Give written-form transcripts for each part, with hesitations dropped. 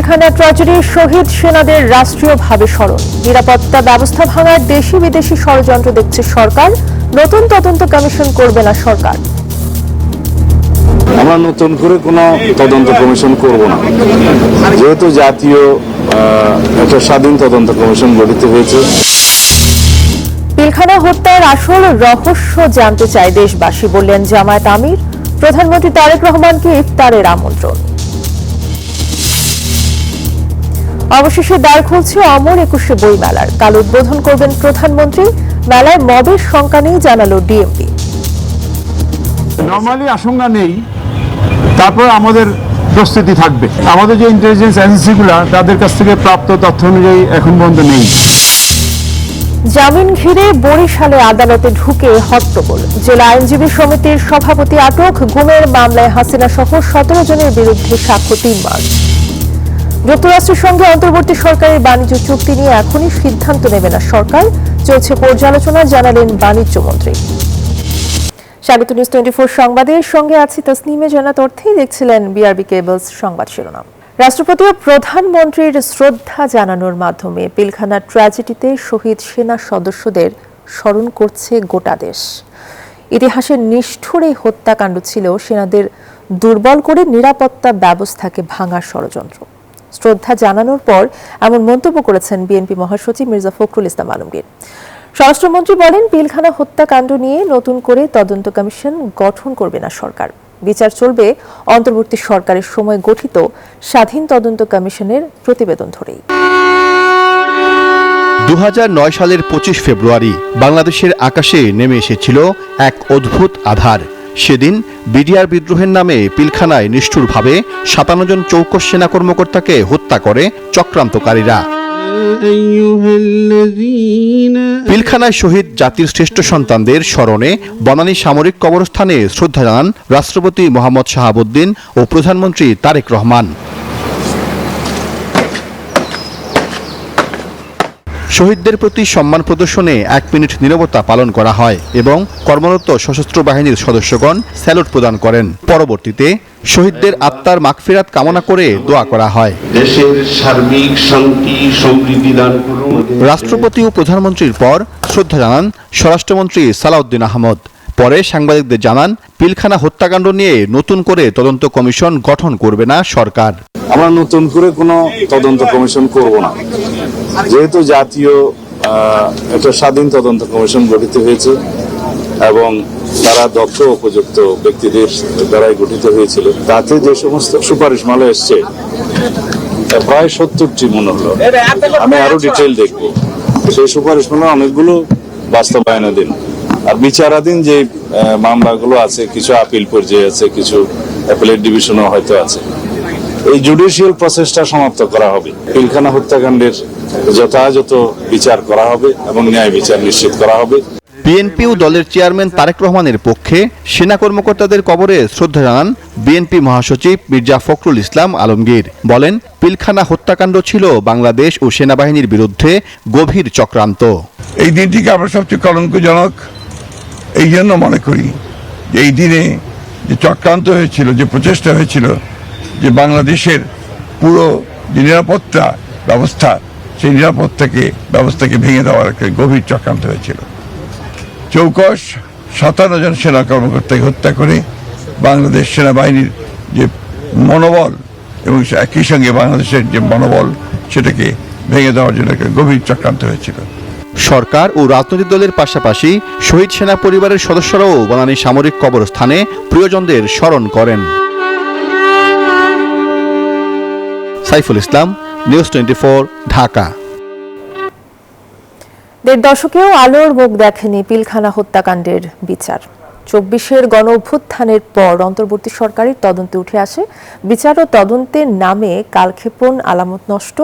পিলখানা ট্র্যাজেডির শহীদ সেনাদের রাষ্ট্রীয়ভাবে স্মরণ। নিরাপত্তা ব্যবস্থা ভাঙার দেশি বিদেশি ষড়যন্ত্র দেখছে সরকার। নতুন তদন্ত কমিশন করবে না সরকার। আমরা নতুন করে কোনো তদন্ত কমিশন করব না, যেহেতু জাতীয় একটা স্বাধীন তদন্ত কমিশন গঠিত হয়েছে। পিলখানা হত্যার আসল রহস্য জানতে চায় দেশবাসী, বললেন জামায়াত আমির। প্রধানমন্ত্রী তারেক রহমানকে ইফতারের আমন্ত্রণ। অবশেষে দ্বার খুলছে অমর ২১শে বইমেলার। কাল উদ্বোধন করবেন প্রধানমন্ত্রী। মেলায় মবের শঙ্কা নেই জানালো ডিএমপি। নরমালি আশঙ্কা নেই, তারপর আমাদের প্রস্তুতি থাকবে। আমাদের যে ইন্টেলিজেন্স এজেন্সিগুলো, তাদের কাছ থেকে প্রাপ্ত তথ্য অনুযায়ী এখন পর্যন্ত নেই। জামিন ঘিরে বরিশালে আদালতে ঢুকে হট্টগোল। জেলা আইনজীবী সমিতির সভাপতি আটক। গুমের মামলায় হাসিনা সহ ১৭ জনের বিরুদ্ধে সাক্ষ্য ৩ মার্চ। যুক্তরাষ্ট্রের সঙ্গে অন্তর্বর্তী সরকারের বাণিজ্য চুক্তি নিয়ে এখনই সিদ্ধান্ত নেবে না সরকার, চলছে পর্যালোচনা, জানালেন বাণিজ্য মন্ত্রী। স্বাগত নিউজ 24 সংবাদের সঙ্গে আছি তসনিমে জান্নাত। অর্থেই দেখছিলেন বিআরবি কেবলস সংবাদ শিরোনাম। রাষ্ট্রপতি ও প্রধানমন্ত্রীর শ্রদ্ধা জানানোর মাধ্যমে পিলখানা ট্র্যাজেডিতে শহীদ সেনা সদস্যদের স্মরণ করছে গোটা দেশ। ইতিহাসের নিষ্ঠুর এই হত্যাকাণ্ড ছিল সেনাদের দুর্বল করে নিরাপত্তা ব্যবস্থাকে ভাঙার ষড়যন্ত্র। শ্রদ্ধা জানানোর পর এমন মন্তব্য করেছেন বিএনপি মহাসচিব মির্জা ফখরুল ইসলাম আলমগীর। স্বরাষ্ট্রমন্ত্রী বলেন, পিলখানা হত্যাকাণ্ড নিয়ে নতুন করে তদন্ত কমিশন গঠন করবে না সরকার। বিচার চলবে অন্তর্বর্তী সরকারের সময় গঠিত স্বাধীন তদন্ত কমিশনের প্রতিবেদন ধরেই। ২০০৯ সালের ২৫ ফেব্রুয়ারি বাংলাদেশের আকাশে নেমে এসেছিল এক অদ্ভুত আঁধার। সেদিন বিডিআর বিদ্রোহের নামে পিলখানায় নিষ্ঠুরভাবে ৫৭ জন চৌকস সেনা কর্মকর্তাকে হত্যা করে চক্রান্তকারীরা। পিলখানায় শহীদ জাতির শ্রেষ্ঠ সন্তানদের স্মরণে বনানী সামরিক কবরস্থানে শ্রদ্ধা জানান রাষ্ট্রপতি মোহাম্মদ শাহাবুদ্দিন ও প্রধানমন্ত্রী তারেক রহমান। শহীদদের প্রতি সম্মান প্রদর্শনে ১ মিনিট নীরবতা পালন করা হয় এবং কর্মরত সশস্ত্র বাহিনীর সদস্যগণ স্যালুট প্রদান করেন। পরবর্তীতে শহীদদের আত্মার মাগফিরাত কামনা করে দোয়া করা হয়। দেশের সার্বিক শান্তি সমৃদ্ধি দান করুন। রাষ্ট্রপতি ও প্রধানমন্ত্রীর পর শ্রদ্ধা জানান স্বরাষ্ট্রমন্ত্রী সালাউদ্দিন আহমদ। পরে সাংবাদিকদের জানান, পিলখানা হত্যাকাণ্ড নিয়ে নতুন করে তদন্ত কমিশন গঠন করবে না সরকার। আমরা নতুন করে কোনো তদন্ত কমিশন করব না, যেহেতু জাতীয় একটা স্বাধীন তদন্ত কমিশন গঠিত হয়েছে এবং তারা দক্ষ উপযুক্ত ব্যক্তিদের দ্বারাই গঠিত হয়েছিল। তাতে যে সমস্ত সুপারিশমালা এসছে প্রায় ৭০টি মনে হলো। আমি আরো ডিটেইল দেখবো। সেই সুপারিশমালা অনেকগুলো বাস্তবায়নাধীন, আর বিচারাধীন যে মামলাগুলো আছে, কিছু আপিল পর্যায়ে আছে, কিছু অ্যাপিলেট ডিভিশনও হয়তো আছে। এই জুডিশিয়াল প্রসেসটা সমাপ্ত করা হবে। পিলখানা হত্যাকাণ্ডের যথাযথ বিচার করা হবে এবং ন্যায় বিচার নিশ্চিত করা হবে। বিএনপি ও দলের চেয়ারম্যান তারেক রহমানের পক্ষে সেনা কর্মকর্তাদের কবরে শ্রদ্ধা জানান বিএনপি মহাসচিব মির্জা ফখরুল ইসলাম আলমগীর। বলেন, পিলখানা হত্যাকাণ্ড ছিল বাংলাদেশ ও সেনাবাহিনীর বিরুদ্ধে গভীর চক্রান্ত। এই দিনটিকে আমরা সবচেয়ে কলঙ্কজনক এই জন্য মনে করি যে এই দিনে যে চক্রান্ত হয়েছিল, যে প্রচেষ্টা হয়েছিল যে বাংলাদেশের পুরো যে নিরাপত্তা ব্যবস্থা, সেই নিরাপত্তাকে ব্যবস্থাকে ভেঙে দেওয়ার একটা গভীর চক্রান্ত হয়েছিল। চৌকস ৫৭ জন সেনা কর্মকর্তাকে হত্যা করে বাংলাদেশ সেনাবাহিনীর যে মনোবল এবং একই সঙ্গে বাংলাদেশের যে মনোবল, সেটাকে ভেঙে দেওয়ার জন্য একটা গভীর চক্রান্ত হয়েছিল। সরকার ও রাজনৈতিক দলের পাশাপাশি শহীদ সেনা পরিবারের সদস্যরাও বনানী সামরিক কবরস্থানে প্রিয়জনদের স্মরণ করেন। সাইফুল ইসলাম, নিউজ 24, ঢাকা। ১.৫ দশকেও আলোর মুখ দেখেনি পিলখানা হত্যাকাণ্ডের বিচার। ২৪-এর গণ অভ্যুত্থানের পর অন্তর্বর্তী সরকারের তদন্তে উঠে আসে বিচার ও তদন্তের নামে কালক্ষেপণ, আলামত নষ্ট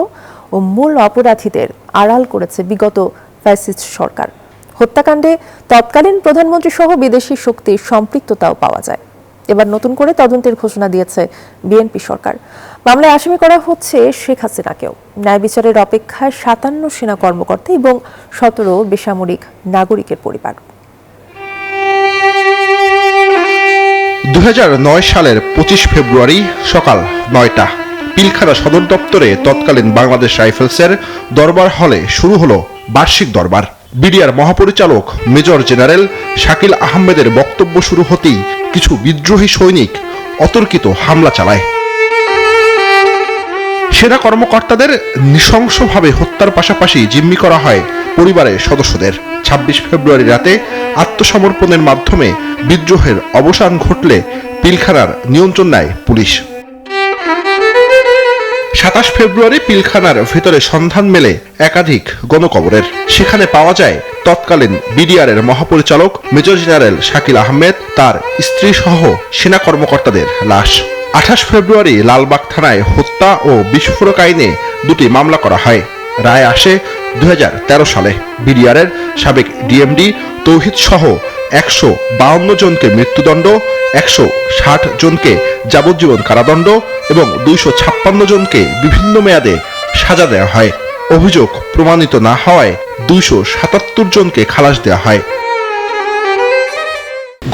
ও মূল অপরাধীদের আড়াল করেছে বিগত ফ্যাসিস্ট সরকার। হত্যাকাণ্ডে তৎকালীন প্রধানমন্ত্রী সহ বিদেশি শক্তির সম্পৃক্ততাও পাওয়া যায়। এবার নতুন করে তদন্তের ঘোষণা দিয়েছে বিএনপি সরকার। মামলায় আসামি করা হচ্ছে শেখ হাসিনাকেও। ন্যায় বিচারের অপেক্ষায় ৫৭ সেনা কর্মকর্তা এবং ১৭ বেসামরিক নাগরিকের পরিবার। ২০০৯ সালের ২৫ ফেব্রুয়ারি সকাল ৯টা পিলখানা সদর দপ্তরে তৎকালীন বাংলাদেশ রাইফেলসের দরবার হলে শুরু হলো বার্ষিক দরবার। বিডিআর মহাপরিচালক মেজর জেনারেল শাকিল আহমেদের বক্তব্য শুরু হতেই কিছু বিদ্রোহী সৈনিক অতর্কিত হামলা চালায়। সেনা কর্মকর্তাদের নৃশংসভাবে হত্যার পাশাপাশি জিম্মি করা হয় পরিবারের সদস্যদের। ২৬ ফেব্রুয়ারি রাতে আত্মসমর্পণের মাধ্যমে বিদ্রোহের অবসান ঘটলে পিলখানার নিয়ন্ত্রণ নেয় পুলিশ। ২৭ ফেব্রুয়ারি পিলখানার ভেতরে সন্ধান মেলে একাধিক গণকবরের। সেখানে পাওয়া যায় তৎকালীন বিডিআর এর মহাপরিচালক মেজর জেনারেল শাকিল আহমেদ, তার স্ত্রী সহ সেনা কর্মকর্তাদের লাশ। ২৮ ফেব্রুয়ারি লালবাগ থানায় হত্যা ও বিস্ফোরক আইনে দুটি মামলা করা হয়। রায় আসে ২০১৩ সালে। বিডিআর এর সাবেক ডিএমডি তৌহিদ সহ ১৫২ জনকে মৃত্যুদণ্ড, ১৬০ জনকে যাবজ্জীবন কারাদণ্ড এবং ২৫৬ জনকে বিভিন্ন মেয়াদে সাজা দেওয়া হয়। অভিযোগ প্রমাণিত না হওয়ায় ২৭৭ জনকে খালাস দেওয়া হয়।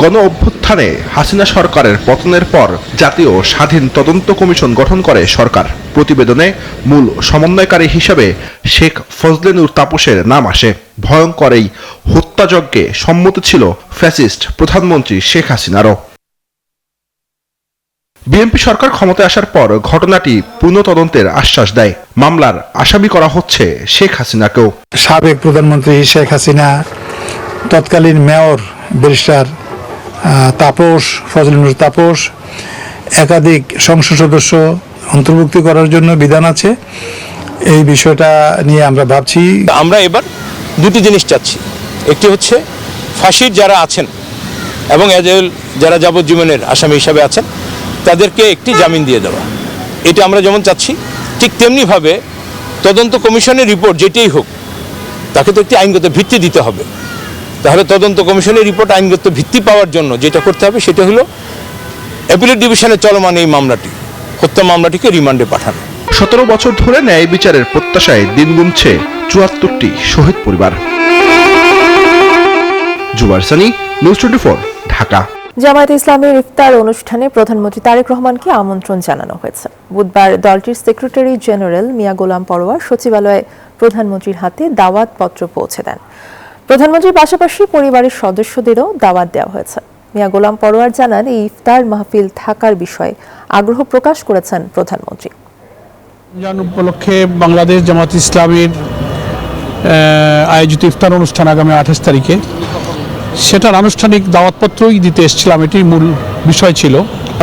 গণ অভ্যুত্থানে হাসিনা সরকারের পতনের পর জাতীয় স্বাধীন তদন্ত কমিশন গঠন করে সরকার। প্রতিবেদনে মূল সমন্বয়কারী হিসেবে শেখ ফজলে নূর তাপসের নাম আসে। ভয়ঙ্কর এই হত্যাযজ্ঞে সম্মত ছিল ফ্যাসিস্ট প্রধানমন্ত্রী শেখ হাসিনারও। বিএনপি সরকার ক্ষমতায় আসার পর ঘটনাটি পূর্ণ তদন্তের আশ্বাস দেয়। মামলার আসামি করা হচ্ছে শেখ হাসিনাকেও। সাবেক প্রধানমন্ত্রী শেখ হাসিনা, তৎকালীন মেয়র ব্যারিস্টার তাপস, ফজলে নূর তাপস, একাধিক সংসদ সদস্য অন্তর্ভুক্তি করার জন্য বিধান আছে। এই বিষয়টা নিয়ে আমরা ভাবছি। আমরা এবার দুটি জিনিস চাচ্ছি। একটি হচ্ছে ফাঁসির যারা আছেন এবং যারা যাবজ্জীবনের আসামি হিসাবে আছেন তাদেরকে একটি জামিন দিয়ে দেওয়া। এটা আমরা যেমন চাচ্ছি, ঠিক তেমনিভাবে তদন্ত কমিশনের রিপোর্ট যেটাই হোক তাকে তো একটি আইনগত ভিত্তি দিতে হবে। তাহলে তদন্ত কমিশনের রিপোর্ট আইনগত ভিত্তি পাওয়ার জন্য যেটা করতে হবে সেটা হলো অ্যাপিলেট ডিভিশনে চলমান এই মামলাটি, হত্যা মামলাটিকে রিমান্ডে পাঠানো। ১৭ বছর ধরে ন্যায় বিচারের প্রত্যাশায় দিন গুনছে ৭৪টি শহীদ পরিবার। জুবার সানি, নিউজ 24, ঢাকা। জামায়াতে ইসলামীর ইফতার অনুষ্ঠানে প্রধানমন্ত্রী তারেক রহমানকে আমন্ত্রণ জানানো হয়েছে। বুধবার দলটির সেক্রেটারি জেনারেল মিয়া গোলাম পরোয়ার সচিবালয়ে প্রধানমন্ত্রীর হাতে দাওয়াত পত্র পৌঁছে দেন। প্রধানমন্ত্রীর পাশাপাশি পরিবারের সদস্যদেরও দাওয়াত দেওয়া হয়েছে। মিয়া গোলাম পরোয়ার জানান, এই ইফতার মাহফিল থাকার বিষয়ে আগ্রহ প্রকাশ করেছেন প্রধানমন্ত্রী। রমজান উপলক্ষে বাংলাদেশ জামাত ইসলামীর আয়োজিত ইফতার অনুষ্ঠান আগামী ২৮ তারিখে, সেটার আনুষ্ঠানিক দাওয়াতপত্রই দিতে এসেছিলাম। এটি মূল বিষয় ছিল।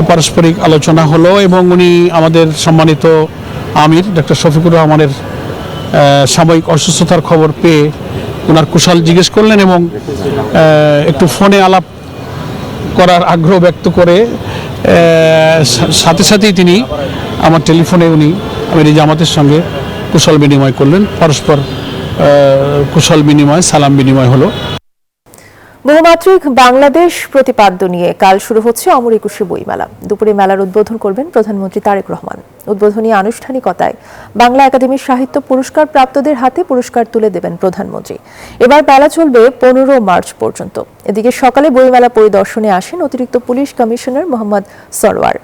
পারস্পরিক আলোচনা হলো এবং উনি আমাদের সম্মানিত আমির ডক্টর শফিকুর রহমানের সাময়িক অসুস্থতার খবর পেয়ে ওনার কুশল জিজ্ঞেস করলেন এবং একটু ফোনে আলাপ করার আগ্রহ ব্যক্ত করে সাথে সাথেই তিনি আমার টেলিফোনে আমির জামাতের সঙ্গে কুশল বিনিময় করলেন। পরস্পর কুশল বিনিময়, সালাম বিনিময় হলো। বহুমাত্রিক বাংলাদেশ প্রতিপাদ্য নিয়ে কাল শুরু হচ্ছে অমর একুশে বইমেলা। দুপুরে মেলার উদ্বোধন করবেন প্রধানমন্ত্রী তারেক রহমান। উদ্বোধনী আনুষ্ঠানিকতায় বাংলা একাডেমির সাহিত্য পুরস্কার প্রাপ্তদের হাতে পুরস্কার তুলে দেবেন প্রধানমন্ত্রী। এবার মেলা চলবে ১৫ মার্চ পর্যন্ত। এদিকে সকালে বইমেলা পরিদর্শনে আসেন অতিরিক্ত পুলিশ কমিশনার মোহাম্মদ সরওয়ার।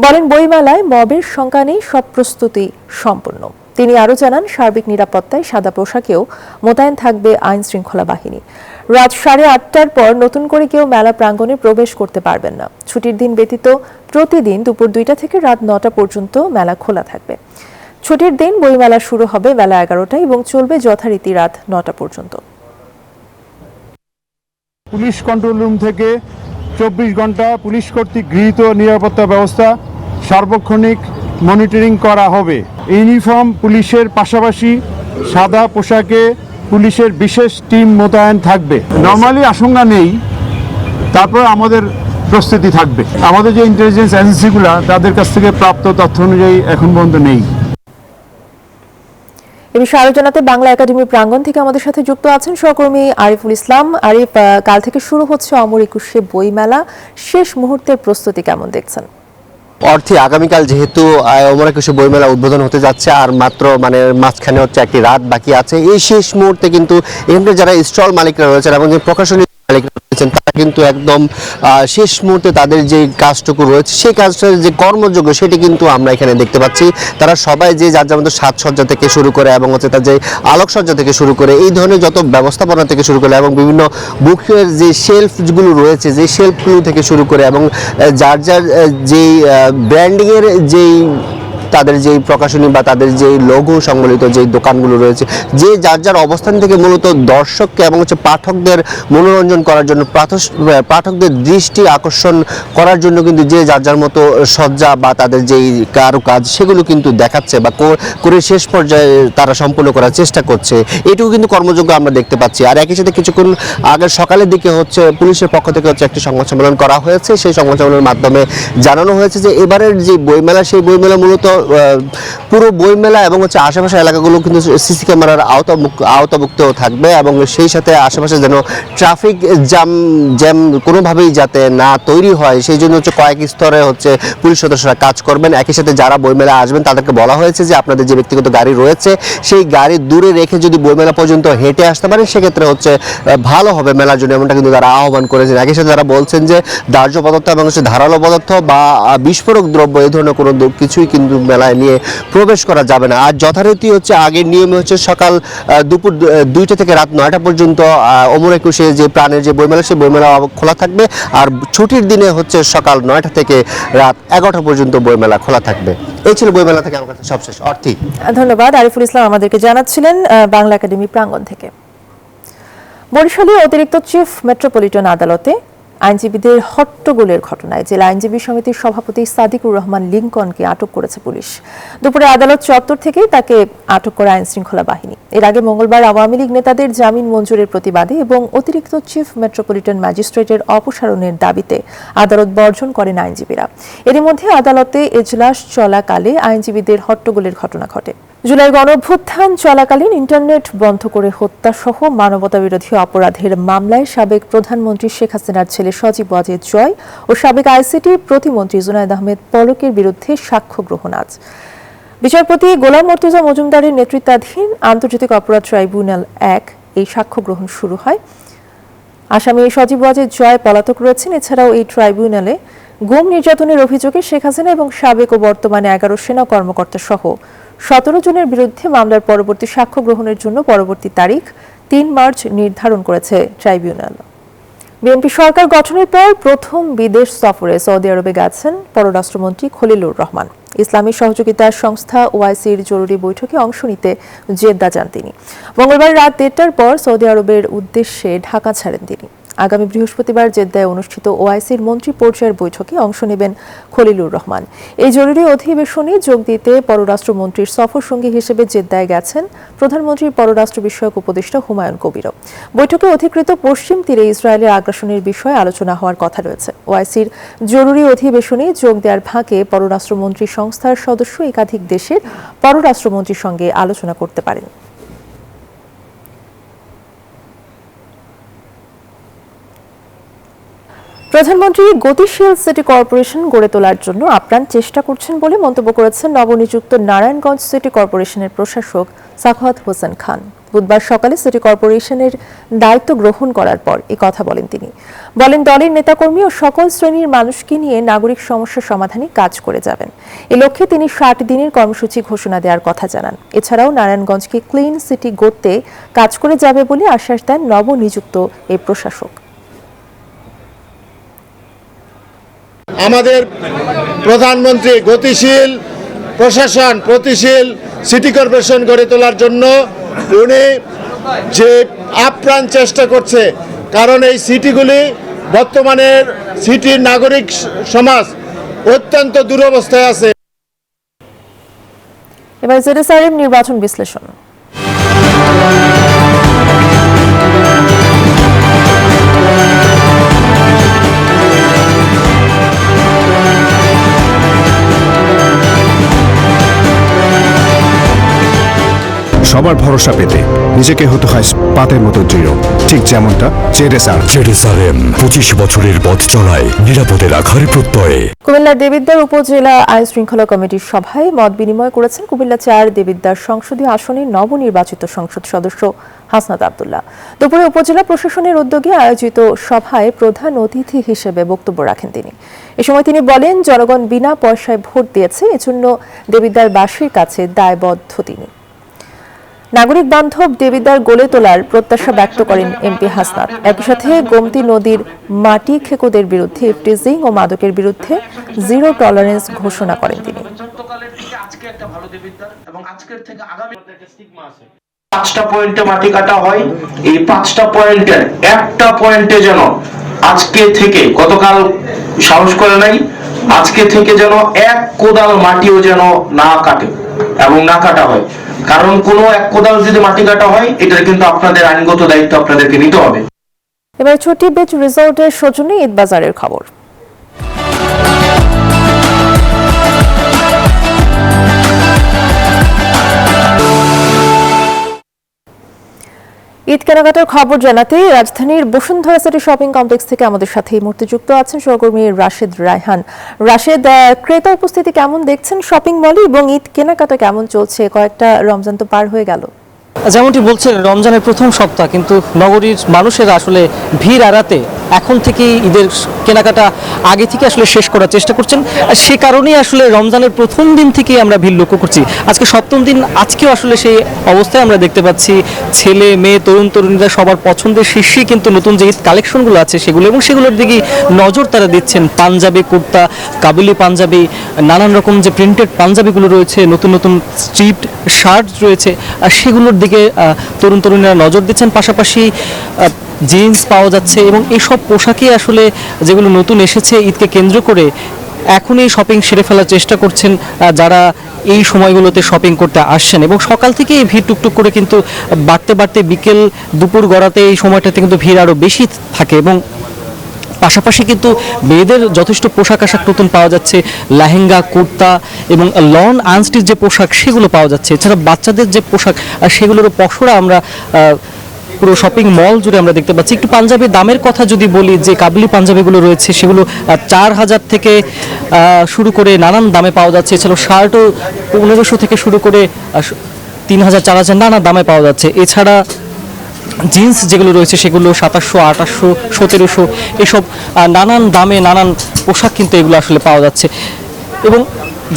বলেন, বইমেলায় মবের সংখ্যা নেই, সব প্রস্তুতি সম্পন্ন। তিনি আরও জানান, সার্বিক নিরাপত্তায় সাদা পোশাকেও মোতায়েন থাকবে আইন শৃঙ্খলা বাহিনী। রাত 8:30টার পর নতুন করে কেউ মেলা প্রাঙ্গণে প্রবেশ করতে পারবেন না। ছুটির দিন ব্যতীত প্রতিদিন দুপুর 2টা থেকে রাত 9টা পর্যন্ত মেলা খোলা থাকবে। ছুটির দিন বইমেলা শুরু হবে বেলা 11টায় এবং চলবে যথারীতি রাত 9টা পর্যন্ত। পুলিশ কন্ট্রোল রুম থেকে 24 ঘন্টা পুলিশ কর্তৃক গৃহীত নিরাপত্তা ব্যবস্থা সার্বক্ষণিক মনিটরিং করা হবে। ইউনিফর্ম পুলিশের পাশাপাশি সাদা পোশাকে পুলিশের বিশেষ টিম মোতায়েন থাকবে। নরমালি আশঙ্কা নেই, তারপর আমাদের প্রস্তুতি থাকবে। আমাদের যে ইন্টেলিজেন্স এজেন্সিগুলো, তাদের কাছ থেকে প্রাপ্ত তথ্য অনুযায়ী এখন পর্যন্ত নেই। এ বিষয়ে আলোচনাতে বাংলা একাডেমি প্রাঙ্গণ থেকে আমাদের সাথে যুক্ত আছেন সহকর্মী আরিফুল ইসলাম। আরিফ, কাল থেকে শুরু হচ্ছে অমর একুশে বইমেলা, শেষ মুহূর্তের প্রস্তুতি কেমন দেখছেন? অর্থে আগামীকাল যেহেতু অমর একুশে বইমেলা উদ্বোধন হতে যাচ্ছে আর মাত্র মাঝখানে হচ্ছে একটি রাত বাকি আছে, এই শেষ মুহূর্তে কিন্তু এখানকার যারা স্টল মালিকরা রয়েছেন এবং যে প্রকাশনী মালিকরা রয়েছেন তারা কিন্তু একদম শেষ মুহূর্তে তাদের যে কাজটুকু রয়েছে সেই কাজটার যে কর্মযোগ্য সেটি কিন্তু আমরা এখানে দেখতে পাচ্ছি। তারা সবাই যে যার যার মতো সাজসজ্জা থেকে শুরু করে এবং হচ্ছে তার যে আলোকসজ্জা থেকে শুরু করে এই ধরনের যত ব্যবস্থাপনা থেকে শুরু করে এবং বিভিন্ন বুকের যে শেলফগুলো রয়েছে যে শেলফগুলো থেকে শুরু করে এবং যার যার যেই ব্র্যান্ডিংয়ের যেই তাদের যেই প্রকাশনী বা তাদের যেই লঘু সংবলিত যেই দোকানগুলো রয়েছে যে যার যার অবস্থান থেকে মূলত দর্শককে এবং হচ্ছে পাঠকদের মনোরঞ্জন করার জন্য পাঠকদের দৃষ্টি আকর্ষণ করার জন্য কিন্তু যে যার যার মতো সজ্জা বা তাদের যেই কারুকাজ সেগুলো কিন্তু দেখাচ্ছে বা করে শেষ পর্যায়ে তারা সম্পূর্ণ করার চেষ্টা করছে। এটুকু কিন্তু কর্মযোগ্য আমরা দেখতে পাচ্ছি। আর একই সাথে কিছুক্ষণ আগে সকালের দিকে হচ্ছে পুলিশের পক্ষ থেকে হচ্ছে একটি সংবাদ সম্মেলন করা হয়েছে। সেই সংবাদ সম্মেলনের মাধ্যমে জানানো হয়েছে যে এবারের যে বইমেলা সেই বইমেলা মূলত পুরো বইমেলা এবং হচ্ছে আশেপাশের এলাকাগুলো কিন্তু সিসি ক্যামেরার আওতাভুক্ত থাকবে এবং সেই সাথে আশেপাশে যেন ট্রাফিক জ্যাম কোনোভাবেই যাতে না তৈরি হয় সেই জন্য হচ্ছে কয়েক স্তরে হচ্ছে পুলিশ সদস্যরা কাজ করবেন। একই সাথে যারা বইমেলা আসবেন তাদেরকে বলা হয়েছে যে আপনাদের যে ব্যক্তিগত গাড়ি রয়েছে সেই গাড়ি দূরে রেখে যদি বইমেলা পর্যন্ত হেঁটে আসতে পারেন সেক্ষেত্রে হচ্ছে ভালো হবে মেলার জন্য, এমনটা কিন্তু তারা আহ্বান করেছেন। একই সাথে তারা বলছেন যে দাহ্য পদার্থ এবং হচ্ছে ধারালো পদার্থ বা বিস্ফোরক দ্রব্য এই ধরনের কোনো কিছুই কিন্তু মেলায় নিয়ে প্রবেশ করা যাবে না। আর যথারীতি হচ্ছে আগের নিয়মে হচ্ছে সকাল দুপুর 2টা থেকে রাত 9টা পর্যন্ত অমর একুশে যে প্রাণের যে বইমেলা সেই বইমেলা খোলা থাকবে। আর ছুটির দিনে হচ্ছে সকাল 9টা থেকে রাত 11টা পর্যন্ত বইমেলা খোলা থাকবে। এই ছিল বইমেলা থেকে আমার কাছে সবশেষ। অর্থী, ধন্যবাদ। আরিফুল ইসলাম আমাদেরকে জানাচ্ছিলেন বাংলা একাডেমি প্রাঙ্গণ থেকে। বরিশালে অতিরিক্ত চিফ মেট্রোপলিটন আদালতে আইনজীবীদের হট্টগোলের ঘটনায় জেলা আইনজীবী সমিতির সভাপতি সাদিকুর রহমান লিংকনকে আটক করেছে পুলিশ। দুপুরে আদালত চত্বর থেকেই তাকে আটক করে আইন শৃঙ্খলা বাহিনী। এর আগে মঙ্গলবার আওয়ামী লীগ নেতাদের জামিন মঞ্জুরের প্রতিবাদে এবং অতিরিক্ত চিফ মেট্রোপলিটন ম্যাজিস্ট্রেটের অপসারণের দাবিতে আদালত বর্জন করেন আইনজীবীরা। এরই মধ্যে আদালতে এজলাস চলাকালে আইনজীবীদের হট্টগোলের ঘটনা ঘটে। জুলাই গণঅভ্যুত্থান চলাকালীন ইন্টারনেট বন্ধ করে হত্যা সহ মানবতাবিরোধী অপরাধের মামলায় সাবেক প্রধানমন্ত্রী শেখ হাসিনার ছেলে সজীব ওয়াজেদ জয় ও সাবেক আইসিটি প্রতিমন্ত্রী জুনায়েদ আহমেদ পলকের বিরুদ্ধে সাক্ষ্য গ্রহণ আজ। বিচারপতি গোলাম মর্তুজা মজুমদারের নেতৃত্বাধীন আন্তর্জাতিক অপরাধ ট্রাইব্যুনাল 1 এই সাক্ষ্য গ্রহণ শুরু হয়। আসামি সজীব ওয়াজেদ জয় পলাতক রয়েছেন। এছাড়াও এই ট্রাইব্যুনালে গুম নির্যাতনের অভিযোগে শেখ হাসিনা এবং সাবেক ও বর্তমানে 11 সেনা কর্মকর্তা সহ 17 জনের বিরুদ্ধে মামলার পরবর্তী সাক্ষ্য গ্রহণের জন্য পরবর্তী তারিখ 3 মার্চ নির্ধারণ করেছে ট্রাইব্যুনাল। বিএনপি সরকার গঠনের পর প্রথম বিদেশ সফরে সৌদি আরবে গেছেন পররাষ্ট্রমন্ত্রী খলিলুর রহমান। ইসলামী সহযোগিতা সংস্থা ওআইসির জরুরি বৈঠকে অংশ নিতে জেদ্দা যান তিনি। মঙ্গলবার রাত 1টার পর সৌদি আরবের উদ্দেশ্যে ঢাকা ছাড়েন তিনি। আগামী বৃহস্পতিবার জেদ্দায় অনুষ্ঠিত ওআইসির মন্ত্রী পর্যায়ের বৈঠকে অংশ নেবেন খলিলুর রহমান। এই জরুরি অধিবেশনে যোগ দিতে পররাষ্ট্রমন্ত্রীর সফর সঙ্গী হিসেবে জেদ্দায় গেছেন প্রধানমন্ত্রীর পররাষ্ট্র বিষয়ক উপদেষ্টা হুমায়ুন কবিরও। বৈঠকে অধিকৃত পশ্চিম তীরে ইসরায়েলের আগ্রাসনের বিষয়ে আলোচনা হওয়ার কথা রয়েছে। ওআইসির জরুরি অধিবেশনে যোগ দেওয়ার ফাঁকে পররাষ্ট্রমন্ত্রী সংস্থার সদস্য একাধিক দেশের পররাষ্ট্রমন্ত্রীর সঙ্গে আলোচনা করতে পারেন। প্রধানমন্ত্রী গতিশীল সিটি কর্পোরেশন গড়ে তোলার জন্য আপ্রাণ চেষ্টা করছেন বলে মন্তব্য করেছেন নবনিযুক্ত নারায়ণগঞ্জ সিটি কর্পোরেশনের প্রশাসক সাখাওয়াত হোসেন খান। বুধবার সকালে সিটি কর্পোরেশনের দায়িত্ব গ্রহণ করার পর এই কথা বলেন তিনি। বলেন, দলের নেতাকর্মী ও সকল শ্রেণীর মানুষকে নিয়ে নাগরিক সমস্যা সমাধানে কাজ করে যাবেন। এ লক্ষ্যে তিনি 60 দিনের কর্মসূচি ঘোষণা দেওয়ার কথা জানান। এছাড়াও নারায়ণগঞ্জকে ক্লিন সিটি গড়তে কাজ করে যাবে বলে আশ্বাস দেন নবনিযুক্ত এই প্রশাসক। আমাদের প্রধানমন্ত্রী গতিশীল প্রশাসন, গতিশীল সিটি কর্পোরেশন গড়ে তোলার জন্য উনি যে আপ্রাণ চেষ্টা করছে, কারণ এই সিটিগুলি বর্তমানের সিটির নাগরিক সমাজ অত্যন্ত দুরবস্থায় আছে। এবার জেরুসালেম নির্বাচন বিশ্লেষণ। সবার ভরসা পেতে নিজেকে হতে হয় পাতের মতো দৃঢ়, ঠিক যেমনটা জেডএসআর। জেডএসআরএম 25 বছরের পথ চলায় নিরাপদে রাখার প্রত্যয়ে। কুমিল্লার দেবিদ্বার উপজেলা আইন শৃঙ্খলা কমিটির সভায় মত বিনিময় করেছেন কুমিল্লা 4 দেবিদ্বার সংসদীয় আসনের নবনির্বাচিত সংসদ সদস্য হাসনাত আব্দুল্লাহ। দুপুরে উপজেলা প্রশাসনের উদ্যোগে আয়োজিত সভায় প্রধান অতিথি হিসেবে বক্তব্য রাখেন তিনি। এ সময় তিনি বলেন, জনগণ বিনা পয়সায় ভোট দিয়েছে, এজন্য দেবিদ্বারবাসীর কাছে দায়বদ্ধ তিনি। নাগরিক বান্ধব দেবিদ্বার গড়ে তোলার প্রত্যাশা ব্যক্ত করেন এমপি হাসনাত। একই সাথে গোমতী নদীর মাটি খেকোদের বিরুদ্ধে ইফটিজিং ও মাদকের বিরুদ্ধে জিরো টলারেন্স ঘোষণা করেন তিনি। 5টা পয়েন্টে মাটি কাটা হয়, এই 5টা পয়েন্টের একটা পয়েন্টে যেন আজকে থেকে, গতকাল সাহস করে নাই, আজকে থেকে যেন এক কোদাল মাটিও যেন না কাটে এবং না কাটা হয়। কারণ কোনো এক কোদাল যদি মাটি কাটা হয়, এটার কিন্তু আপনাদের আইনগত দায়িত্ব আপনাদেরকে নিতে হবে। এবার ছুটি বিচ রিসোর্টের সৌজন্যে ঈদ বাজারের খবর। ঈদ কেনাকাটার খবর জানাতে রাজধানীর বসুন্ধরা সিটি শপিং কমপ্লেক্স থেকে আমাদের সাথে এই মুহূর্তে যুক্ত আছেন সহকর্মী রাশেদ রায়হান। রাশেদ, ক্রেতা উপস্থিতি কেমন দেখছেন শপিং মলে এবং ঈদ কেনাকাটা কেমন চলছে? কয়েকটা রমজান তো পার হয়ে গেল। যেমনটি বলছেন, রমজানের প্রথম সপ্তাহ, কিন্তু নগরীর মানুষের আসলে ভিড় এড়াতে এখন থেকেই ঈদের কেনাকাটা আগে থেকে আসলে শেষ করার চেষ্টা করছেন। আর সে কারণেই আসলে রমজানের প্রথম দিন থেকেই আমরা ভিড় লক্ষ্য করছি। আজকে সপ্তম দিন, আজকেও আসলে সেই অবস্থায় আমরা দেখতে পাচ্ছি। ছেলে মেয়ে তরুণ তরুণীরা সবার পছন্দের শীর্ষে কিন্তু নতুন যে ঈদ কালেকশনগুলো আছে সেগুলো, এবং সেগুলোর দিকে নজর তারা দিচ্ছেন। পাঞ্জাবি, কুর্তা, কাবুলি পাঞ্জাবি, নানান রকম যে প্রিন্টেড পাঞ্জাবিগুলো রয়েছে, নতুন নতুন স্ট্রিপড শার্ট রয়েছে, সেগুলোর দিকে তরুণ তরুণীরা নজর দিচ্ছেন। পাশাপাশি জিন্স পাওয়া যাচ্ছে এবং এইসব পোশাকই আসলে যেগুলো নতুন এসেছে ঈদকে কেন্দ্র করে এখনই শপিং সেরে ফেলার চেষ্টা করছেন যারা এই সময়গুলোতে শপিং করতে আসছেন। এবং সকাল থেকে এই ভিড় টুকটুক করে কিন্তু বাড়তে বাড়তে বিকেল দুপুর গড়াতে এই সময়টাতে কিন্তু ভিড় আরও বেশি থাকে। এবং পাশাপাশি কিন্তু মেয়েদের যথেষ্ট পোশাক আশাক নতুন পাওয়া যাচ্ছে, লেহেঙ্গা, কুর্তা এবং লন আনস্টিচ যে পোশাক সেগুলো পাওয়া যাচ্ছে। এছাড়া বাচ্চাদের যে পোশাক সেগুলোরও পসরা আমরা পুরো শপিং মল জুড়ে আমরা দেখতে পাচ্ছি। একটু পাঞ্জাবির দামের কথা যদি বলি, যে কাবুলি পাঞ্জাবিগুলো রয়েছে সেগুলো 4000 থেকে শুরু করে নানান দামে পাওয়া যাচ্ছে। এছাড়াও শার্টও 1500 থেকে শুরু করে 3000, 4000 নানা দামে পাওয়া যাচ্ছে। এছাড়া জিন্স যেগুলো রয়েছে সেগুলো 2700, 2800, 1700 এসব নানান দামে নানান পোশাক কিন্তু এগুলো আসলে পাওয়া যাচ্ছে। এবং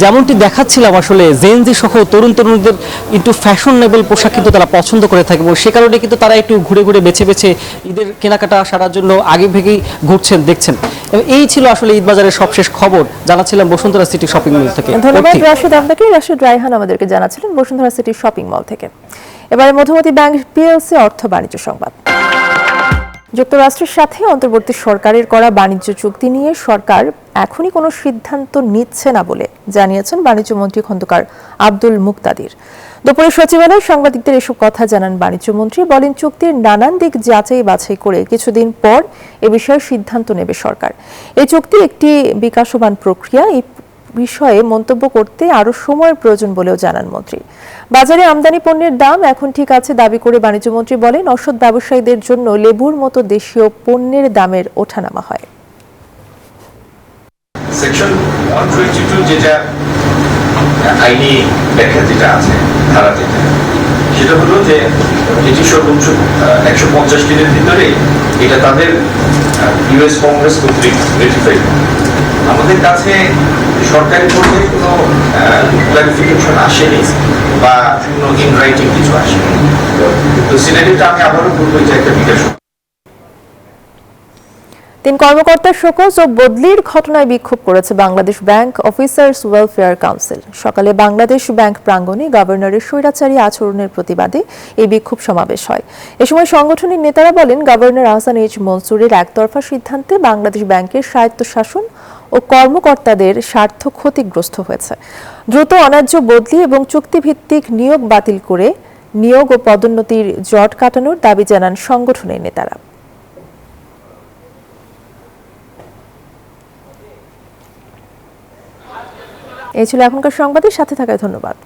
যেমনটি দেখাচ্ছিলাম, আসলে জেনজি সহ তরুণ তরুণীদের একটু ফ্যাশনেবল পোশাক কিন্তু তারা পছন্দ করে থাকে এবং সে কারণে কিন্তু তারা একটু ঘুরে ঘুরে বেছে বেছে ঈদের কেনাকাটা সারার জন্য আগে থেকেই ঘুরছেন, দেখছেন। এবং এই ছিল আসলে ঈদ বাজারের সবশেষ খবর। জানাচ্ছিলাম বসুন্ধরা সিটি শপিং মল থেকে। ধন্যবাদ রাশেদ আপনাকে। রাশেদ রায়হান আমাদেরকে জানাচ্ছিলেন বসুন্ধরা সিটি শপিং মল থেকে। এবারে মধুমতি ব্যাংক পিএলসি অর্থ বাণিজ্য সংবাদ। যুক্তরাষ্ট্রের সাথে অন্তর্বর্তী সরকারের করা বাণিজ্য চুক্তি নিয়ে সরকার এখনই কোনো সিদ্ধান্ত নিচ্ছে না বলে জানিয়েছেন বাণিজ্য মন্ত্রী খন্দকার আব্দুল মুক্তাদির। দুপুরে সচিবালয়ে সাংবাদিকদের এসব কথা জানান বাণিজ্য মন্ত্রী। বলেন, চুক্তির নানান দিক যাচাই বাছাই করে কিছুদিন পর এ বিষয়ে সিদ্ধান্ত নেবে সরকার। এই চুক্তি একটি বিকাশমান প্রক্রিয়া, এই বিষয়ে মন্তব্য করতে আরো সময়ের প্রয়োজন বলেও জানান মন্ত্রী। বাজারে আমদানি পণ্যের দাম এখন ঠিক আছে দাবি করে বাণিজ্য মন্ত্রী বলেন, অসৎ ব্যবসায়ীদের জন্য লেবুর মতো দেশীয় পণ্যের দামের ওঠানামা হয়। সেকশন 122 যেটা আইনি ব্যাখ্যা যেটা আছে, ধারা যেটা, সেটা হলো যে এটি সর্বোচ্চ 150 দিনের ভিতরে এটা তাদের ইউএস কংগ্রেস কর্তৃক রেটিফাই। আমাদের কাছে সরকারি পর্যায়ে কোনো ক্লারিফিকেশন আসেনি বা কোনো ইন রাইটিং কিছু আসেনি। তো সিনেটটা আমি আবারও বলবো যে একটা বিকাশ। 3 কর্মকর্তার শোকজ ও বদলির ঘটনায় বিক্ষোভ করেছে Bangladesh bank officers welfare council. সকালে বাংলাদেশ ব্যাংক প্রাঙ্গণে গভর্নরের স্বৈরাচারী আচরণের প্রতিবাদে এই বিক্ষোভ সমাবেশ হয়। এ সময় সংগঠনের নেতারা বলেন, গভর্নর আহসান এইচ মনসুরের একতরফা সিদ্ধান্তে বাংলাদেশ ব্যাংকের স্বায়ত্তশাসন ও কর্মকর্তাদের স্বার্থ ক্ষতিগ্রস্ত হয়েছে। দ্রুত অন্যায্য বদলি এবং চুক্তিভিত্তিক নিয়োগ বাতিল করে নিয়োগ ও পদোন্নতির জট কাটানোর দাবি জানান সংগঠনের নেতারা। এই ছিল এখনকার সংবাদের সাথে থাকায় ধন্যবাদ।